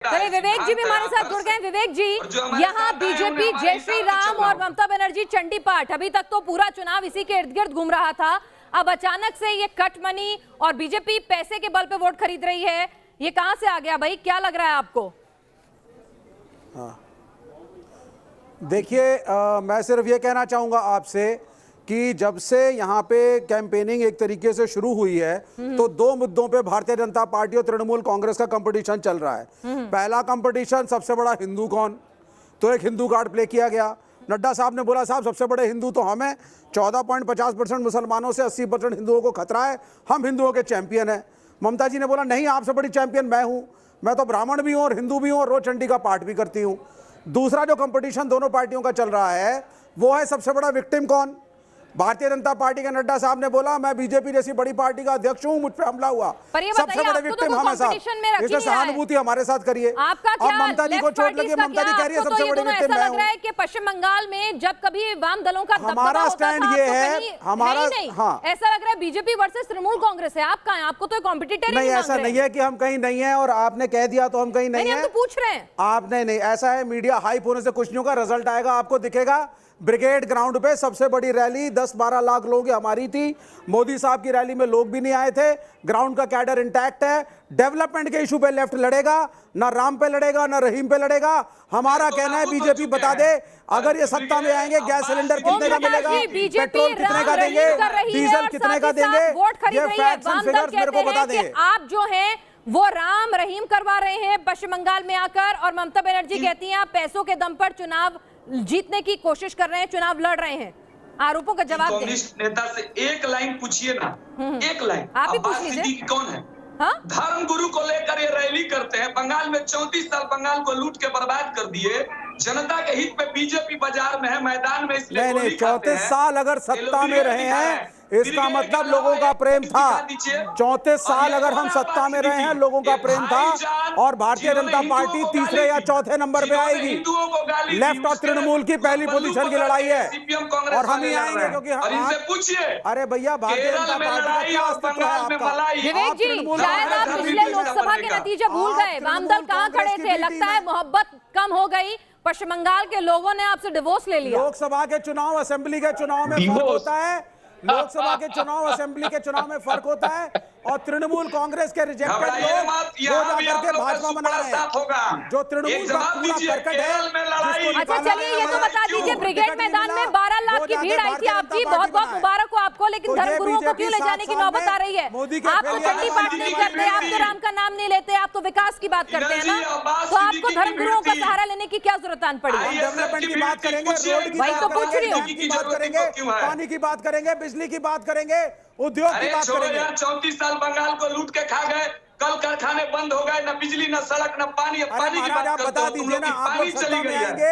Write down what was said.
चलिए विवेक जी भी हमारे साथ जुड़ गए। विवेक जी, यहाँ बीजेपी जय श्री राम और ममता बनर्जी चंडी पाठ, अभी तक तो पूरा चुनाव इसी के इर्द गिर्द घूम रहा था। अब अचानक से ये कट मनी और बीजेपी पैसे के बल पे वोट खरीद रही है, ये कहां से आ गया भाई? क्या लग रहा है आपको? हाँ, देखिए, मैं सिर्फ ये कहना चाहूंगा आपसे कि जब से यहाँ पे कैंपेनिंग एक तरीके से शुरू हुई है तो दो मुद्दों पे भारतीय जनता पार्टी और तृणमूल कांग्रेस का कंपटीशन चल रहा है। पहला कंपटीशन, सबसे बड़ा हिंदू कौन, तो एक हिंदू कार्ड प्ले किया गया। नड्डा साहब ने बोला साहब सबसे बड़े हिंदू तो हम हैं, 14.50% मुसलमानों से 80% हिंदुओं को खतरा है, हम हिंदुओं के चैंपियन हैं। ममता जी ने बोला नहीं, आपसे बड़ी चैंपियन मैं हूँ, मैं तो ब्राह्मण भी हूँ और हिंदू भी हूँ और रोज चंडी का पाठ भी करती हूँ। दूसरा जो कंपटीशन दोनों पार्टियों का चल रहा है वो है सबसे बड़ा विक्टिम कौन। भारतीय जनता पार्टी के नड्डा साहब ने बोला मैं बीजेपी जैसी बड़ी पार्टी का अध्यक्ष हूं, मुझ पे हमला हुआ, सबसे बड़े विक्टिम हम हैं साहब, इससे सहानुभूति हमारे साथ करिए। अब ममता जी को चोट लगी, ममता जी कह रही है सबसे बड़ी विक्टिम मैं हूं। कि पश्चिम बंगाल में जब कभी वाम दलों का हमारा स्टैंड ये है, हमारा ऐसा लग रहा है बीजेपी वर्सेस तृणमूल कांग्रेस है। आप कहां हैं? आपको तो कॉम्पिटिटर नहीं, ऐसा नहीं है कि हम कहीं नहीं है और आपने कह दिया तो हम कहीं नहीं है, हम तो पूछ रहे हैं। आपने नहीं, ऐसा है मीडिया हाइप होने से कुछ नहीं होगा, रिजल्ट आएगा आपको दिखेगा। ब्रिगेड ग्राउंड पे सबसे बड़ी रैली 10-12 लाख लोगों की हमारी थी। मोदी साहब की रैली में लोग भी नहीं आए थे। ग्राउंड का कैडर इंटैक्ट है। डेवलपमेंट के इशू पे लेफ्ट लड़ेगा, ना राम पे लड़ेगा ना रहीम पे लड़ेगा। हमारा कहना है बीजेपी बता दे अगर ये सत्ता में आएंगे गैस सिलेंडर कितने का मिलेगा, पेट्रोल कितने का देंगे, डीजल कितने का देंगे, ये फैक्ट्स एंड फिगर्स मेरे को बता देंगे। आप जो हैं वो राम रहीम करवा रहे हैं पश्चिम बंगाल में आकर, और ममता बनर्जी कहती हैं आप पैसों के दम पर चुनाव जीतने की कोशिश कर रहे हैं, चुनाव लड़ रहे हैं। आरोपों का जवाब दें। कम्युनिस्ट नेता से एक लाइन पूछिए ना, एक लाइन। आप ही पूछ लीजिए कौन है? हाँ? धर्म गुरु को लेकर ये रैली करते हैं। बंगाल में 34 साल बंगाल को लूट के बर्बाद कर दिए। जनता के हित पे बीजेपी बाजार में है, मैदान में, इसलिए नहीं 34 साल अगर सत्ता में रहे हैं इसका मतलब लोगों का प्रेम था। 34 साल अगर हम सत्ता में रहे हैं लोगों का प्रेम था, और भारतीय जनता पार्टी तीसरे या चौथे नंबर पे आएगी। लेफ्ट और तृणमूल की पहली पोजीशन की लड़ाई है और हम ही आएंगे क्योंकि पूछिए। अरे भैया, भारतीय जनता पार्टी का क्या अस्तित्व है आपका? विवेक जी, शायद आप पिछले लोकसभा के नतीजे भूल गए। वामदल कहां खड़े थे? लगता है मोहब्बत कम हो गई, पश्चिम बंगाल के लोगों ने आपसे डिवोर्स ले लिया। लोकसभा के चुनाव असेंबली के चुनाव में फर्क होता है, लोकसभा के चुनाव असेंबली के चुनाव में फर्क होता है, और तृणमूल कांग्रेस के रिजेक्टेड लोग वो जाकर के भाजपा बना रहे हैं, जो तृणमूल का पूरा करकट है। अच्छा चलिए, ये तो बता दीजिए, ब्रिगेड मैदान में 12 लाख की भीड़ आई थी आपकी, बहुत बहुत मुबारक हो आपको, लेकिन धर्मगुरुओं को क्यों ले जाने की नौबत आ रही है? आप तो चंडी पाठ नहीं करते, आप तो राम का नाम नहीं लेते, आप तो विकास की बात करते हैं ना, तो आपको धर्मगुरुओं का सहारा लेने की क्या जरूरत आन पड़ी? डेवलपमेंट की बात करेंगे, रोड की बात करेंगे, पानी की बात करेंगे, बिजली की बात करेंगे, उद्योग की बात करेंगे। 34 साल बंगाल को लूट के खा गए, कल कारखाने बंद हो गए, न बिजली न सड़क न पानी। पानी की बात बता दीजिए ना, आप लोग सत्ता में आएंगे